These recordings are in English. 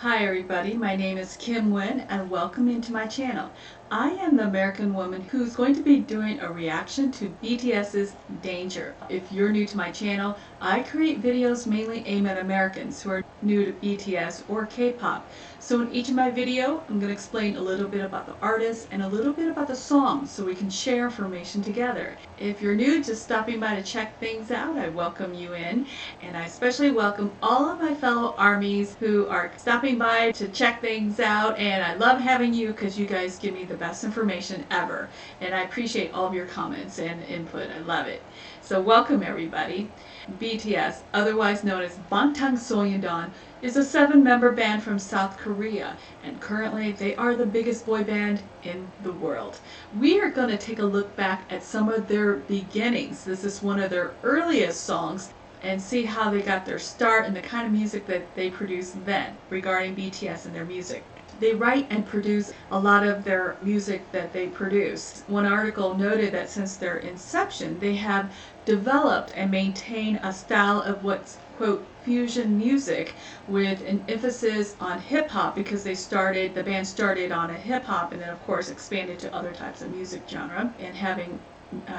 Hi everybody, my name is Kim Wynn and welcome into my channel. I am the American woman who's going to be doing a reaction to BTS's Danger. If you're new to my channel, I create videos mainly aimed at Americans who are new to BTS or K-pop. So in each of my videos, I'm going to explain a little bit about the artist and a little bit about the song so we can share information together. If you're new, just stopping by to check things out, I welcome you in. And I especially welcome all of my fellow ARMYs who are stopping by to check things out, and I love having you because you guys give me the best information ever, and I appreciate all of your comments and input. I love it. So welcome everybody. BTS, otherwise known as Bangtan, is a 7-member band from South Korea, and currently they are the biggest boy band in the world. We are going to take a look back at some of their beginnings. This is one of their earliest songs, and see how they got their start and the kind of music that they produced then regarding BTS and their music. They write and produce a lot of their music that they produce. One article noted that since their inception, they have developed and maintained a style of what's, quote, fusion music with an emphasis on hip-hop, because the band started on a hip-hop and then of course expanded to other types of music genre, and having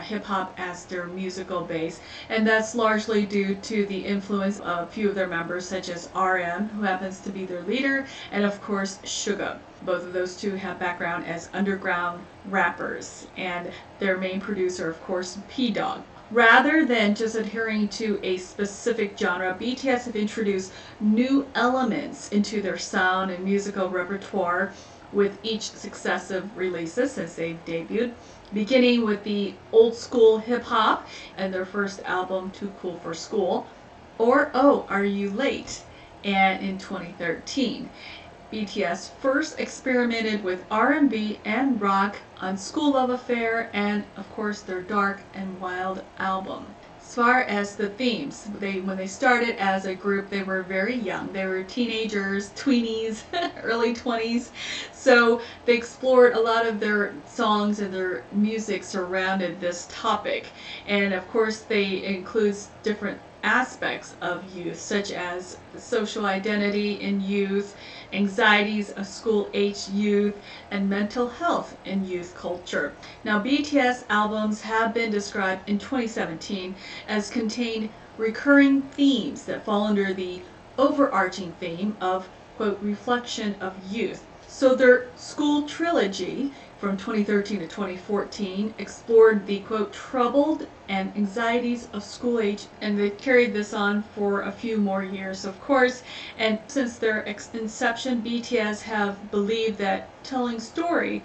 hip-hop as their musical base, and that's largely due to the influence of a few of their members such as RM, who happens to be their leader, and of course Suga. Both of those two have background as underground rappers, and their main producer of course P-Dog. Rather than just adhering to a specific genre, BTS have introduced new elements into their sound and musical repertoire with each successive releases since they've debuted, beginning with the old school hip hop and their first album Too Cool for School, or Oh, Are You Late? And in 2013. BTS first experimented with R&B and rock on School Love Affair and of course their Dark and Wild album. As far as the themes, when they started as a group, they were very young. They were teenagers, tweenies, early 20s. So they explored a lot of their songs and their music surrounded this topic. And of course they include different aspects of youth, such as social identity in youth, anxieties of school-age youth, and mental health in youth culture. Now, BTS albums have been described in 2017 as contain recurring themes that fall under the overarching theme of, quote, reflection of youth. So their school trilogy from 2013 to 2014 explored the, quote, troubled and anxieties of school age, and they carried this on for a few more years, of course. And since their inception, BTS have believed that telling story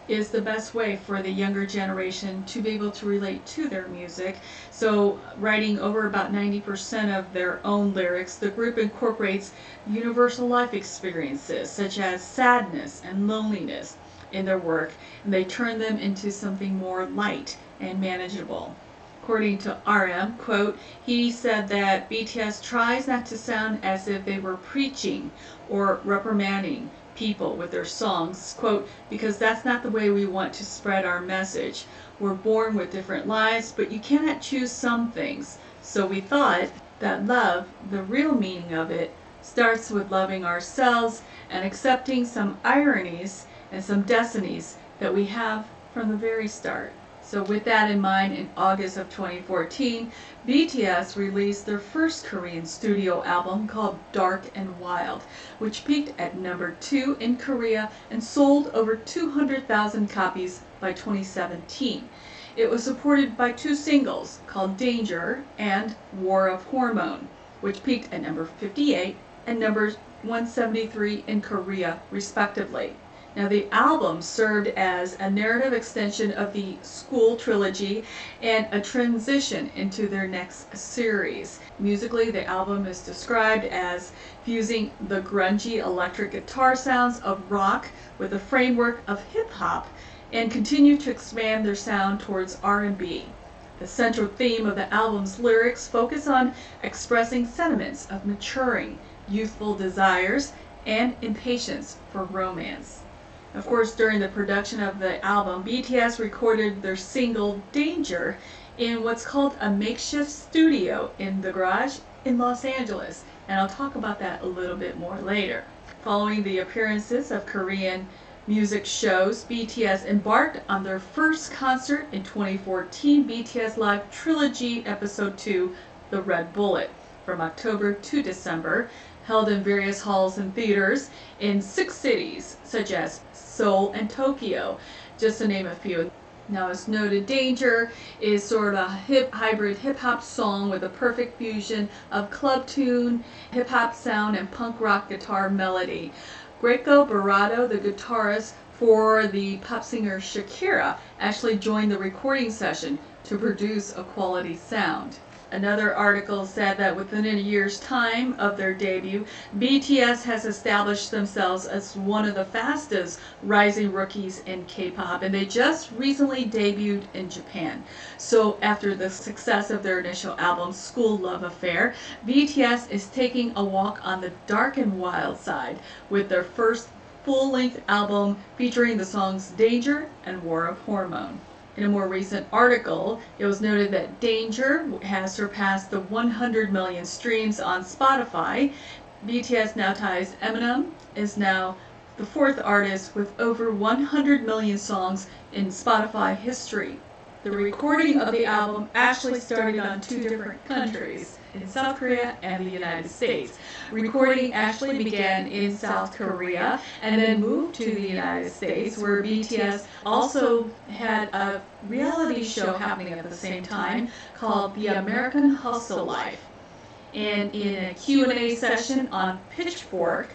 is the best way for the younger generation to be able to relate to their music. So writing over about 90% of their own lyrics, the group incorporates universal life experiences such as sadness and loneliness in their work, and they turn them into something more light and manageable. According to RM, quote, he said that BTS tries not to sound as if they were preaching or reprimanding people with their songs, quote, because that's not the way we want to spread our message. We're born with different lives, but you cannot choose some things. So we thought that love, the real meaning of it, starts with loving ourselves and accepting some ironies and some destinies that we have from the very start. So with that in mind, in August of 2014, BTS released their first Korean studio album called Dark and Wild, which peaked at number 2 in Korea and sold over 200,000 copies by 2017. It was supported by 2 singles called Danger and War of Hormone, which peaked at number 58 and number 173 in Korea, respectively. Now, the album served as a narrative extension of the School trilogy and a transition into their next series. Musically, the album is described as fusing the grungy electric guitar sounds of rock with the framework of hip-hop, and continue to expand their sound towards R&B. The central theme of the album's lyrics focus on expressing sentiments of maturing, youthful desires, and impatience for romance. Of course, during the production of the album, BTS recorded their single Danger in what's called a makeshift studio in the garage in Los Angeles, and I'll talk about that a little bit more later. Following the appearances of Korean music shows, BTS embarked on their first concert in 2014, BTS Live Trilogy Episode 2, The Red Bullet, from October to December, held in various halls and theaters in 6 cities, such as Seoul and Tokyo, just to name a few. Now, as noted, Danger is sort of a hybrid hip-hop song with a perfect fusion of club tune, hip-hop sound, and punk rock guitar melody. Greco Barato, the guitarist for the pop singer Shakira, actually joined the recording session to produce a quality sound. Another article said that within a year's time of their debut, BTS has established themselves as one of the fastest rising rookies in K-pop, and they just recently debuted in Japan. So after the success of their initial album, School Love Affair, BTS is taking a walk on the dark and wild side with their first full-length album featuring the songs Danger and War of Hormone. In a more recent article, it was noted that Danger has surpassed the 100 million streams on Spotify. BTS now ties Eminem is now the 4th artist with over 100 million songs in Spotify history. The recording of the album actually started on 2 different countries, in South Korea and the United States. Recording actually began in South Korea and then moved to the United States, where BTS also had a reality show happening at the same time called The American Hustle Life. And in a Q&A session on Pitchfork,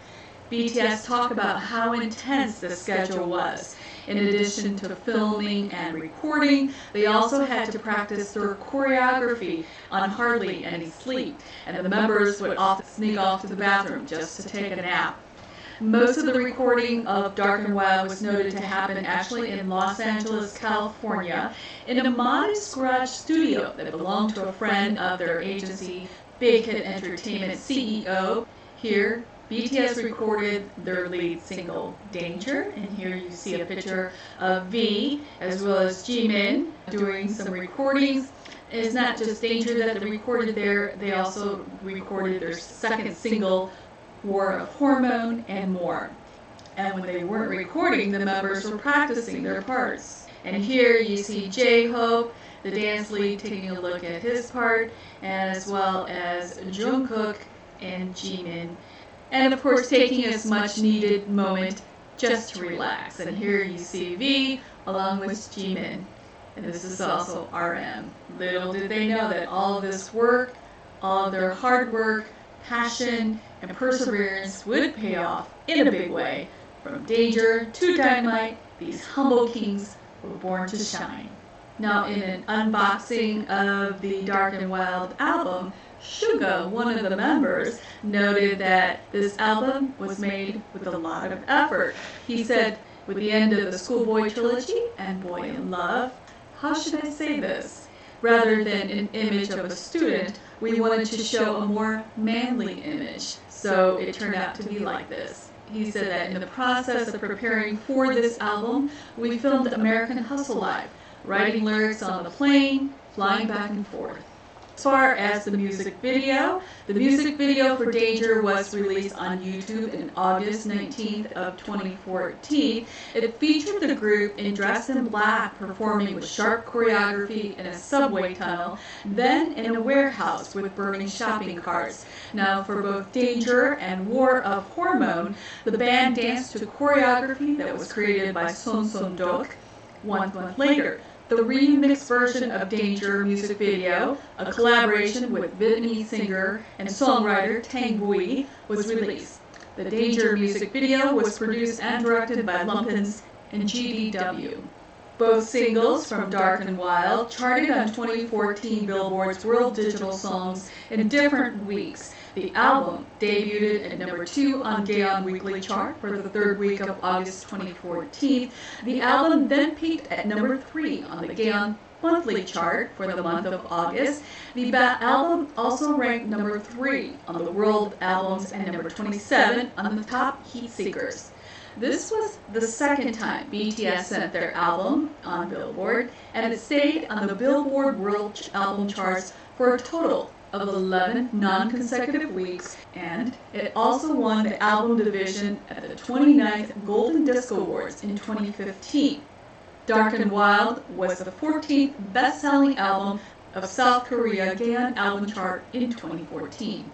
BTS talked about how intense the schedule was. In addition to filming and recording, they also had to practice their choreography on hardly any sleep, and the members would often sneak off to the bathroom just to take a nap. Most of the recording of Dark and Wild was noted to happen actually in Los Angeles, California, in a modest garage studio that belonged to a friend of their agency, Big Hit Entertainment CEO. Here, BTS recorded their lead single, Danger, and here you see a picture of V as well as Jimin doing some recordings. It's not just Danger that they recorded there, they also recorded their second single, War of Hormone, and more. And when they weren't recording, the members were practicing their parts. And here you see J-Hope, the dance lead, taking a look at his part, and as well as Jungkook and Jimin. And of course, taking this much needed moment just to relax. And here you see V along with Jimin. And this is also RM. Little did they know that all of this work, all of their hard work, passion, and perseverance would pay off in a big way. From Danger to Dynamite, these humble kings were born to shine. Now, in an unboxing of the Dark and Wild album, Suga, one of the members, noted that this album was made with a lot of effort. He said, with the end of the Schoolboy trilogy and Boy in Love, how should I say this? Rather than an image of a student, we wanted to show a more manly image. So it turned out to be like this. He said that in the process of preparing for this album, we filmed American Hustle Live, writing lyrics on the plane, flying back and forth. As far as the music video for Danger was released on YouTube on August 19th of 2014. It featured the group dressed in black performing with sharp choreography in a subway tunnel, then in a warehouse with burning shopping carts. Now, for both Danger and War of Hormone, the band danced to choreography that was created by Son Son Dok 1 month later. The remixed version of Danger music video, a collaboration with Vietnamese singer and songwriter Tang Bui, was released. The Danger music video was produced and directed by Lumpins and GDW. Both singles from Dark and Wild charted on 2014 Billboard's World Digital Songs in different weeks. The album debuted at number 2 on Gaon Weekly Chart for the 3rd week of August 2014. The album then peaked at number 3 on the Gaon Monthly Chart for the month of August. The album also ranked number 3 on the World Albums and number 27 on the Top Heat Seekers. This was the second time BTS sent their album on Billboard, and it stayed on the Billboard World Album Charts for a total of 11 non-consecutive weeks, and it also won the album division at the 29th Golden Disc Awards in 2015. Dark and Wild was the 14th best-selling album of South Korea Gaon album chart in 2014.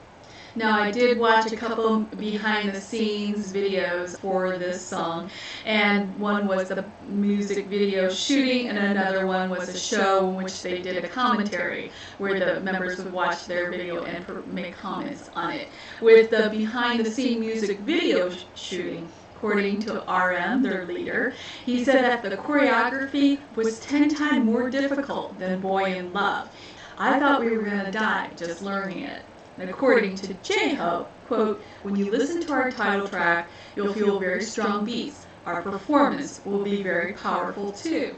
Now, I did watch a couple behind-the-scenes videos for this song, and one was the music video shooting, and another one was a show in which they did a commentary where the members would watch their video and make comments on it. With the behind-the-scene music video shooting, according to RM, their leader, he said that the choreography was 10 times more difficult than Boy in Love. I thought we were going to die just learning it. And according to J-Hope, quote, "When you listen to our title track, you'll feel very strong beats. Our performance will be very powerful too."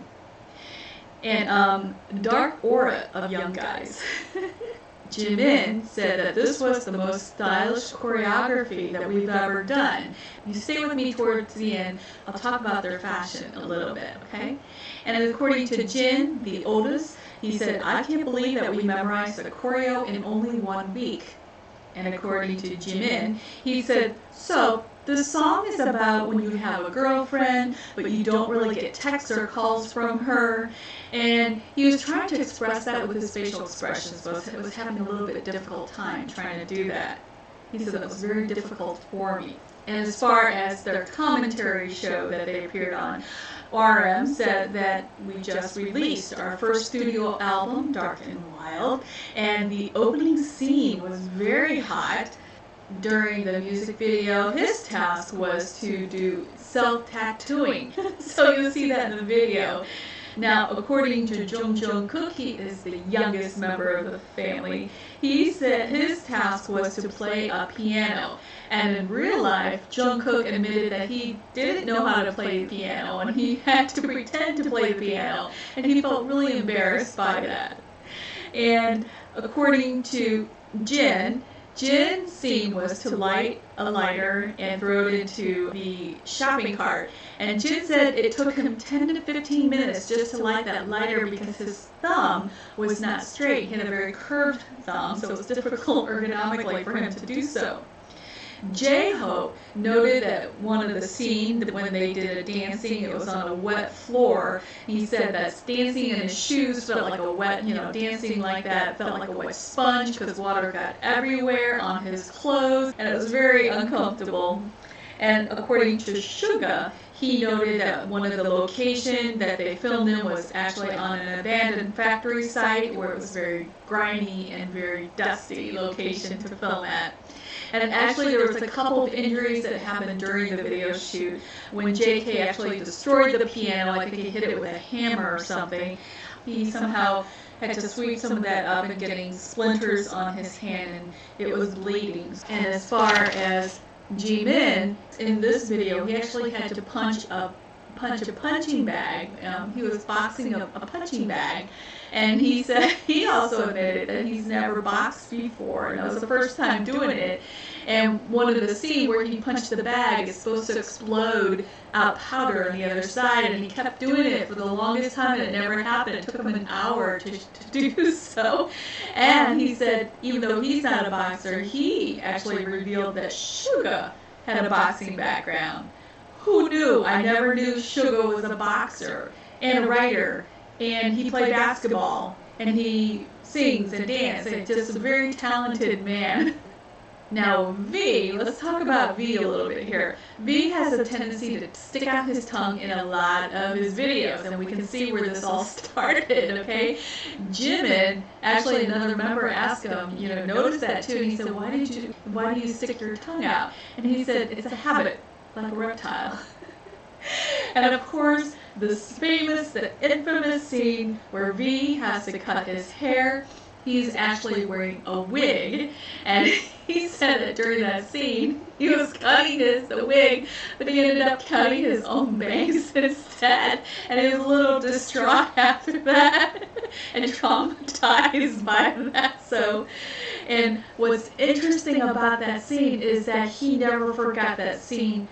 And Dark Aura of Young Guys. Jimin said that this was the most stylish choreography that we've ever done. You stay with me towards the end, I'll talk about their fashion a little bit, okay? And according to Jin, the oldest, he said, "I can't believe that we memorized the choreo in only 1 week." And according to Jimin, he said, "So, the song is about when you have a girlfriend, but you don't really get texts or calls from her." And he was trying to express that with his facial expressions, but it was having a little bit difficult time trying to do that. He said that was very difficult for me. And as far as their commentary show that they appeared on, RM said that we just released our first studio album, Dark and Wild, and the opening scene was very hot. During the music video, his task was to do self-tattooing. So you'll see that in the video. Now, according to Jungkook, he is the youngest member of the family. He said his task was to play a piano. And in real life, Jungkook admitted that he didn't know how to play the piano, and he had to pretend to play the piano. And he felt really embarrassed by that. And according to Jin's scene was to light a lighter and throw it into the shopping cart. And Jin said it took him 10 to 15 minutes just to light that lighter because his thumb was not straight. He had a very curved thumb, so it was difficult ergonomically for him to do so. J-Hope noted that one of the scenes, when they did a dancing, it was on a wet floor. He said that dancing in his shoes felt like a wet, dancing like that felt like a wet sponge because water got everywhere on his clothes, and it was very uncomfortable. And according to Suga, he noted that one of the locations that they filmed in was actually on an abandoned factory site where it was very grimy and very dusty location to film at. And actually there was a couple of injuries that happened during the video shoot when JK actually destroyed the piano. I think he hit it with a hammer or something. He somehow had to sweep some of that up and getting splinters on his hand, and it was bleeding. And as far as Jimin, in this video, he actually had to punch a punching bag. He was boxing a punching bag, and he said he also admitted that he's never boxed before, and that was the first time doing it. And one of the scenes where he punched the bag is supposed to explode out powder on the other side, and he kept doing it for the longest time, and it never happened. It took him an hour to do so. And he said, even though he's not a boxer, he actually revealed that Suga had a boxing background. Who knew? I never knew Suga was a boxer and a writer, and he played basketball, and he sings and dances, and just a very talented man. Now V, let's talk about V a little bit here. V has a tendency to stick out his tongue in a lot of his videos, and we can see where this all started, okay? Jimin, actually another member asked him, noticed that too, and he said, why do you stick your tongue out? And he said, it's a habit, like a reptile. And of course, the infamous scene where V has to cut his hair. He's actually wearing a wig, and he said that during that scene, he was cutting the wig, but he ended up cutting his own bangs instead, and he was a little distraught after that, and traumatized by that. So, and what's interesting about that scene is that he never forgot that scene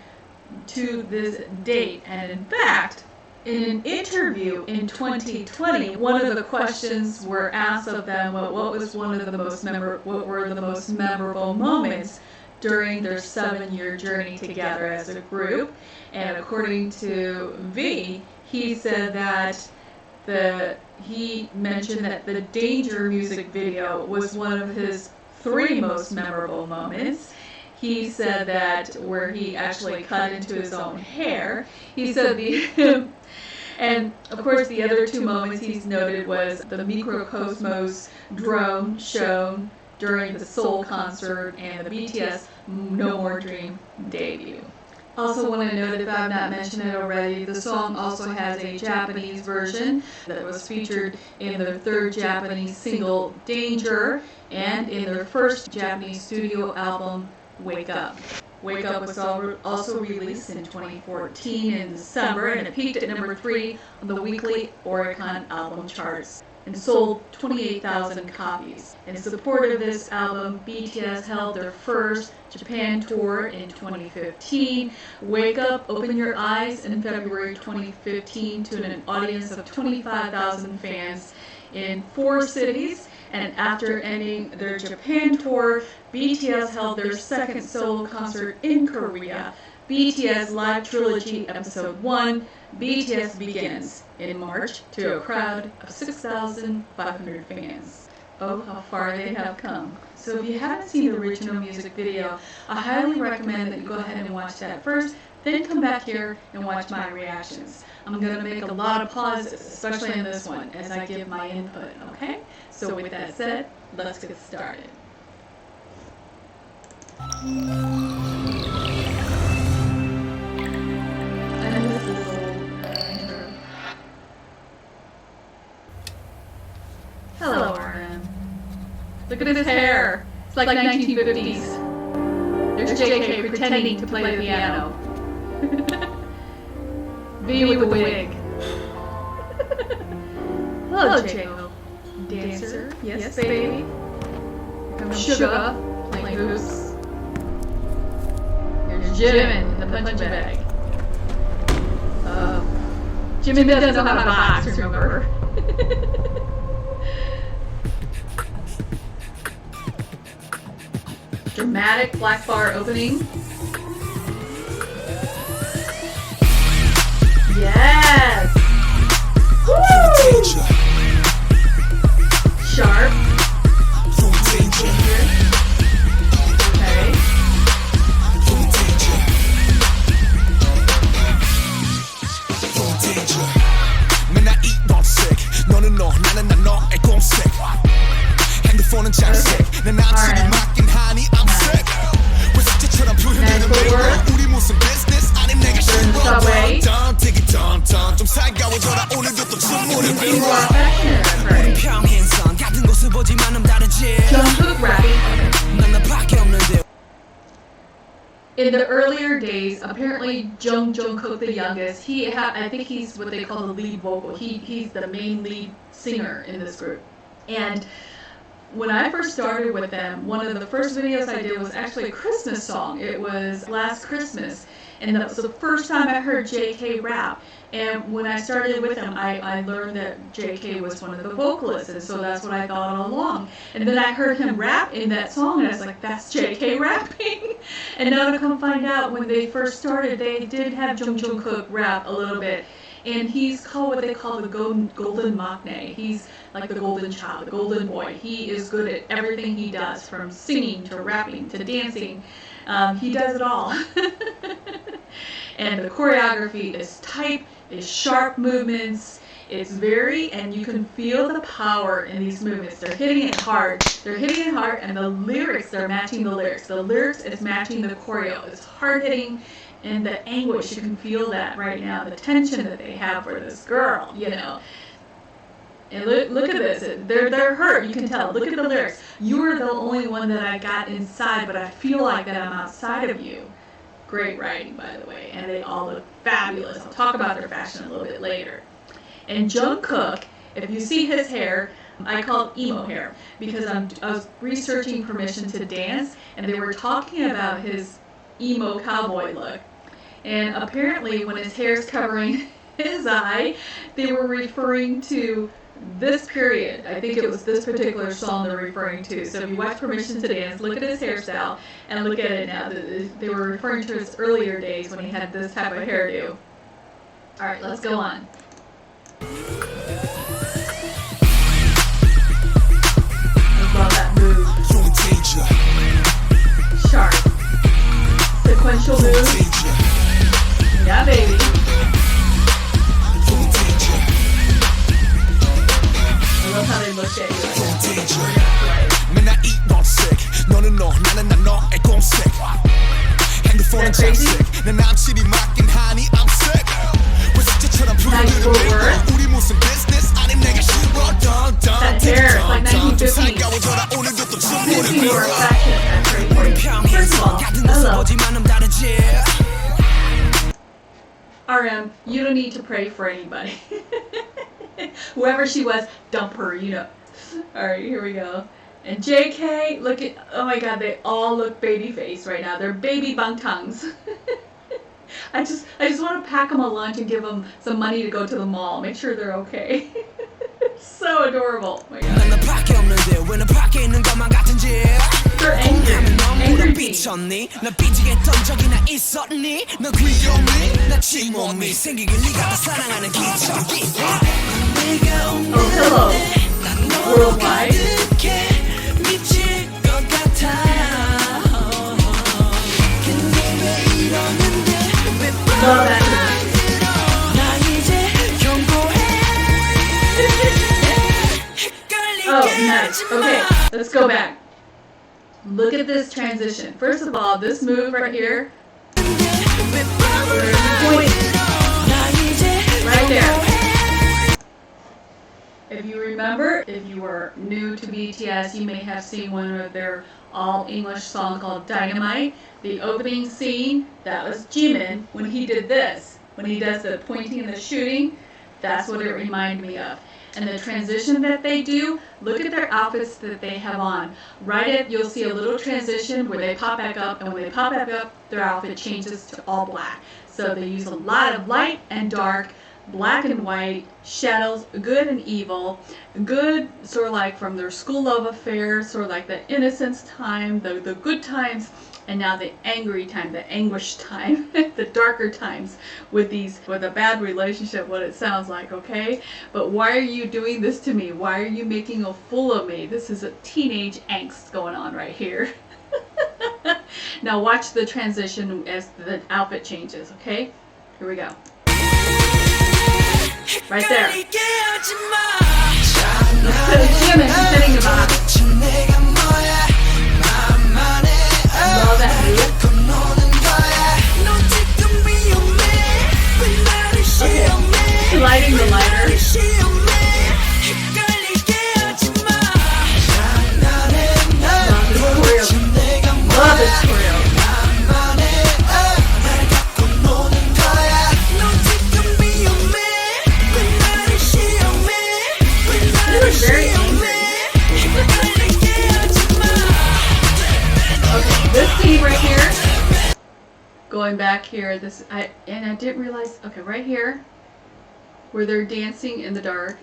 to this date, and in fact, In an interview in 2020, one of the questions were asked of them, what was one of the what were the most memorable moments during their 7-year journey together as a group. And according to V, he said that he mentioned that the Danger music video was one of his 3 most memorable moments. He said that where he actually cut into his own hair. He said and of course the other 2 moments he's noted was the Microcosmos drone show during the Seoul concert and the BTS No More Dream debut. Also want to note, if I've not mentioned it already, the song also has a Japanese version that was featured in their 3rd Japanese single, Danger, and in their 1st Japanese studio album, Wake Up. Wake Up was also released in 2014 in December, and it peaked at number 3 on the weekly Oricon album charts and sold 28,000 copies. In support of this album, BTS held their first Japan tour in 2015. Wake Up, Open Your Eyes in February 2015 to an audience of 25,000 fans in 4 cities. And after ending their Japan tour, BTS held their 2nd solo concert in Korea. BTS Live Trilogy Episode 1, BTS Begins, in March to a crowd of 6,500 fans. Oh, how far they have come. So if you haven't seen the original music video, I highly recommend that you go ahead and watch that first, then come back here and watch my reactions. I'm going to make a lot of pauses, especially in this one, as I give my input, okay? So with that said, let's get started. I miss this old intro. Hello, RM. Look at his hair. It's like 1950s. There's JK pretending to play the piano. V with a wig. Hello, JK. Dancer. Yes, baby. Here comes Sugar playing hoops. Here's Jimin, the punch bag. Jimin doesn't know how to box, remember? Dramatic black bar opening. Yes! Woo! Sharp. Danger. Okay. 맨날 이번색 너는 너 나는 난 너의 공색 핸드폰은 잠색 내 남친이 맡긴 하니 I'm sick 왜 숙제처럼 표현되는 매일 우리 무슨 business 아님 내가 싫어 던던 좀 살가워져라 오늘도 또 춤을 배워 우린 평행선 같은 곳을 보지만 다르지 난 나밖에 없는데. In the earlier days, apparently Jungkook, the youngest, I think he's what they call the lead vocal. He's the main lead singer in this group. And when I first started with them, one of the first videos I did was actually a Christmas song. It was Last Christmas. And that was the first time I heard JK rap. And when I started with them, I learned that JK was one of the vocalists, and so that's what I thought all along. And then I heard him rap in that song, and I was like, that's JK rapping. And now to come find out, when they first started, they did have Jungkook rap a little bit. And he's called what they call the golden maknae. He's like the golden child, the golden boy. He is good at everything he does, from singing to rapping to dancing. He does it all. And the choreography is tight, is sharp movements. It's and you can feel the power in these movements. They're hitting it hard. And the lyrics, they're matching the lyrics. The lyrics is matching the choreo. It's hard hitting, and the anguish, you can feel that right now. The tension that they have for this girl, you know. And look at this. They're hurt. You can tell. Look at the lyrics. You are the only one that I got inside, but I feel like that I'm outside of you. Great writing, by the way. And they all look fabulous. I'll talk about their fashion a little bit later. And Jungkook, if you see his hair, I call it emo hair because I was researching Permission to Dance, and they were talking about his emo cowboy look. And apparently when his hair is covering his eye, they were referring to this period. I think it was this particular song they're referring to. So if you watch Permission to Dance, look at his hairstyle and look at it now. They were referring to his earlier days when he had this type of hairdo. All right, let's go on. I love that move. Sharp. Sequential move. Yeah, baby. I love how they looked at you. Is that crazy? Nice footwork. That hair, it's like 1950s. 50 or fashion, that's great for you. First of all, hello. RM, you don't need to pray for anybody. Whoever she was, dump her, you know. Alright, here we go. And JK, look at, oh my god, they all look baby faced right now. They're baby bangtangs. I just want to pack them a lunch and give them some money to go to the mall. Make sure they're okay. So adorable. Oh my god. They're angry. Angry bees. Oh, hello. Worldwide. Love that. Oh, nice. Okay, let's go back. Look at this transition. First of all, this move right here. Right there. If you remember, if you were new to BTS, you may have seen one of their all-English song called Dynamite. The opening scene, that was Jimin when he did this. When he does the pointing and the shooting, that's what it reminded me of. And the transition that they do, look at their outfits that they have on. You'll see a little transition where they pop back up, and when they pop back up, their outfit changes to all black. So they use a lot of light and dark, black and white, shadows, good and evil. Good, sort of like from their school love affair, sort of like the innocence time, the good times, and now the angry time, the anguish time, the darker times with a bad relationship, what it sounds like, okay? But why are you doing this to me? Why are you making a fool of me? This is a teenage angst going on right here. Now watch the transition as the outfit changes, okay? Here we go. Right there. Jimin sitting about. Love that move. Okay. Lighting the lighter. Love this choreo. Very angry. Okay, this scene right here. Going back here, I didn't realize. Okay, right here, where they're dancing in the dark.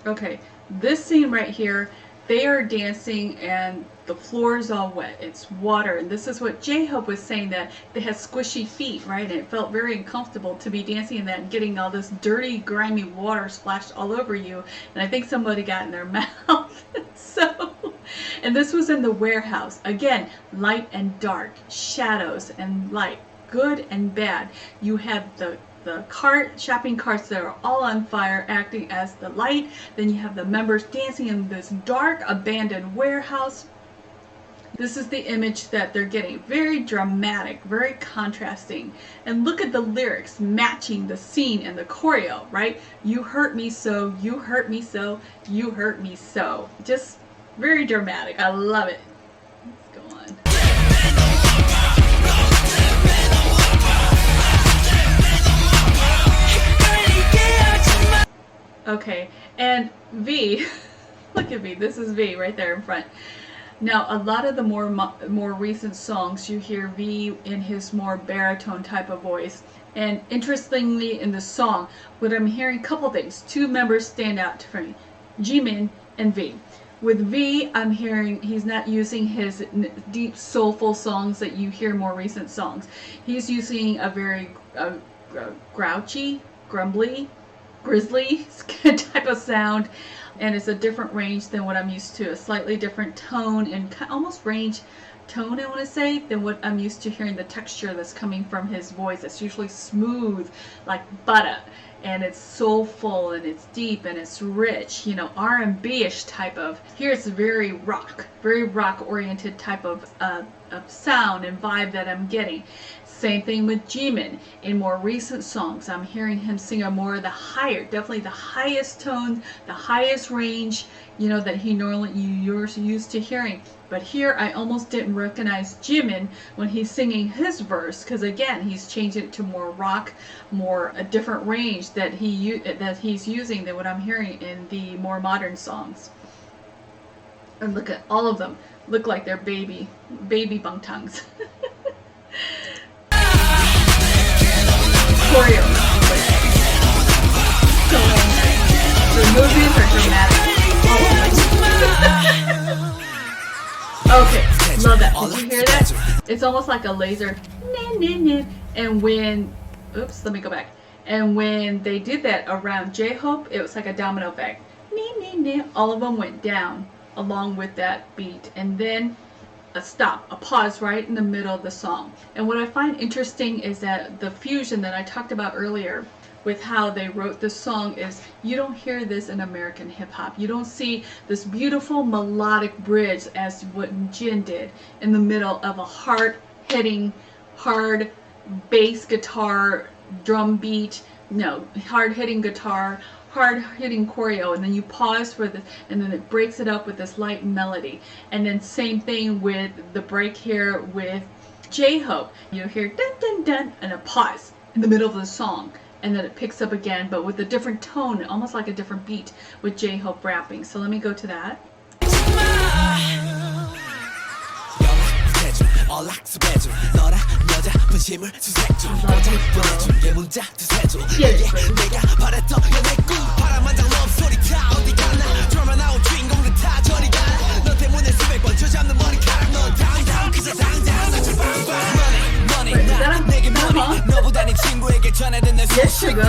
Okay, this scene right here, they are dancing and the floor is all wet. It's water. And this is what J-Hope was saying, that they had squishy feet, right? And it felt very uncomfortable to be dancing in that and getting all this dirty, grimy water splashed all over you. And I think somebody got in their mouth. And this was in the warehouse. Again, light and dark, shadows and light, good and bad. You have the shopping carts that are all on fire acting as the light. Then you have the members dancing in this dark abandoned warehouse. This is the image that they're getting. Very dramatic, very contrasting. And look at the lyrics matching the scene and the choreo, right? You hurt me so, you hurt me so, you hurt me so. Just very dramatic. I love it. Let's go on. Okay, and V, look at V, this is V right there in front. Now, a lot of the more recent songs, you hear V in his more baritone type of voice. And interestingly, in the song, what I'm hearing, a couple things. Two members stand out for me, Jimin and V. With V, I'm hearing he's not using his deep, soulful songs that you hear more recent songs. He's using a very grouchy, grumbly, grizzly type of sound, and it's a different range than what I'm used to. A slightly different tone and almost range tone, I want to say, than what I'm used to hearing, the texture that's coming from his voice. It's usually smooth like butter, and it's soulful and it's deep and it's rich, you know, R&B-ish type of. Here it's very rock oriented type of sound and vibe that I'm getting. Same thing with Jimin. In more recent songs, I'm hearing him sing a more of the higher, definitely the highest tone, the highest range, you know, that he normally you're used to hearing. But here I almost didn't recognize Jimin when he's singing his verse, because again, he's changing it to more rock, more a different range that he's using than what I'm hearing in the more modern songs. And look at all of them, look like they're baby bangtangs. Choreo. So angry. The movies are dramatic. Okay, love that. Did you hear that? It's almost like a laser. And when, oops, let me go back. And when they did that around J-Hope, it was like a domino effect. All of them went down along with that beat. And then a pause right in the middle of the song. And what I find interesting is that the fusion that I talked about earlier with how they wrote this song is, you don't hear this in American hip hop. You don't see this beautiful melodic bridge as what Jin did in the middle of a hard-hitting, hard bass guitar, drum beat, no, hard-hitting guitar, hard-hitting choreo, and then you pause for this, and then it breaks it up with this light melody. And then same thing with the break here with J-Hope. You hear dun dun dun and a pause in the middle of the song, and then it picks up again, but with a different tone, almost like a different beat with J-Hope rapping. So let me go to that. Yes, sugar.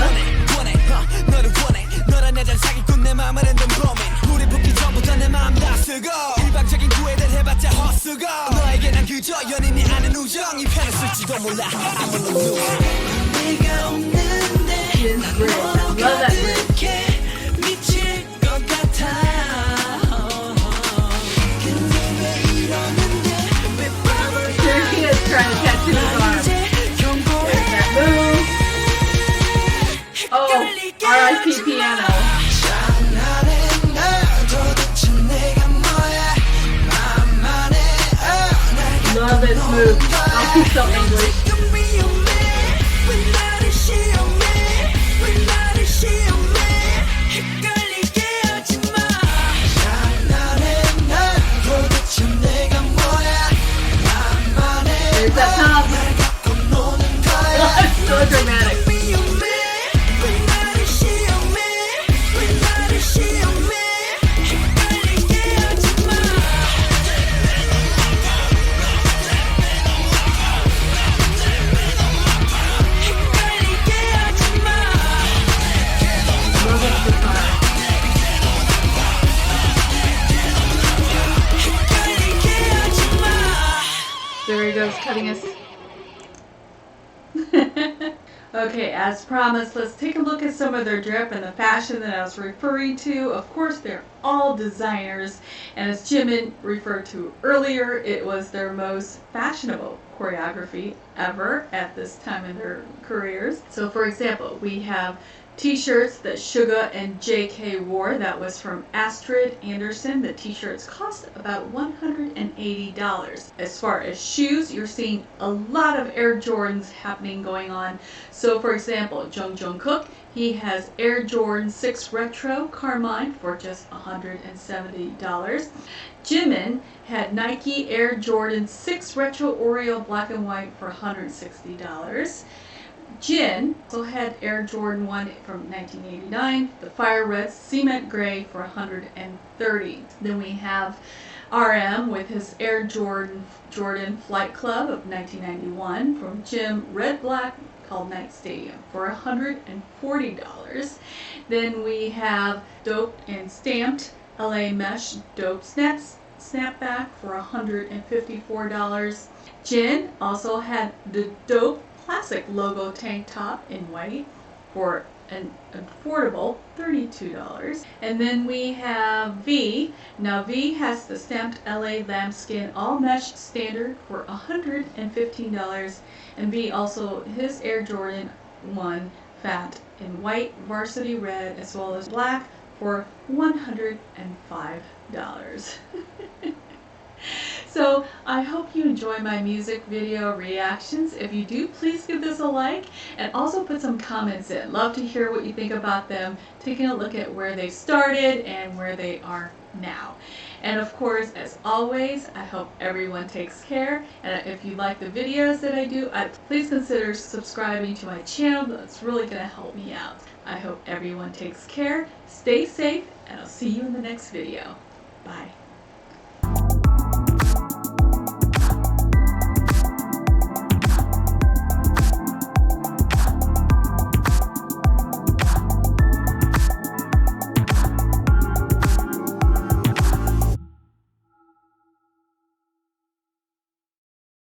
Love that bridge. Here he is trying to catch his arm. There's that move. Oh, R.I.P. piano. Love this move. I'll keep so English. There's that top. It's so dramatic. There he goes, cutting us. Okay, as promised, let's take a look at some of their drip and the fashion that I was referring to. Of course, they're all designers, and as Jimin referred to earlier, it was their most fashionable choreography ever at this time in their careers. So for example, we have t-shirts that Suga and JK wore. That was from Astrid Anderson. The t-shirts cost about $180. As far as shoes, you're seeing a lot of Air Jordans going on. So for example, Jungkook He has Air Jordan 6 Retro Carmine for just $170. Jimin had Nike Air Jordan 6 Retro Oreo Black and White for $160. Jin also had Air Jordan 1 from 1989, the Fire Red Cement Gray for $130. Then we have RM with his Air Jordan Flight Club of 1991 from Jim Red Black called Night Stadium for $140. Then we have Doped and Stamped LA Mesh Dope Snapback for $154. Jin also had the Dope Classic logo tank top in white for an affordable $32. And then we have V. Now V has the stamped LA lambskin all mesh standard for $115. And V also his Air Jordan 1 fat in white, varsity red, as well as black for $105. So I hope you enjoy my music video reactions. If you do, please give this a like and also put some comments in. Love to hear what you think about them, taking a look at where they started and where they are now. And of course, as always, I hope everyone takes care. And if you like the videos that I do, please consider subscribing to my channel. That's really going to help me out. I hope everyone takes care, stay safe, and I'll see you in the next video. Bye.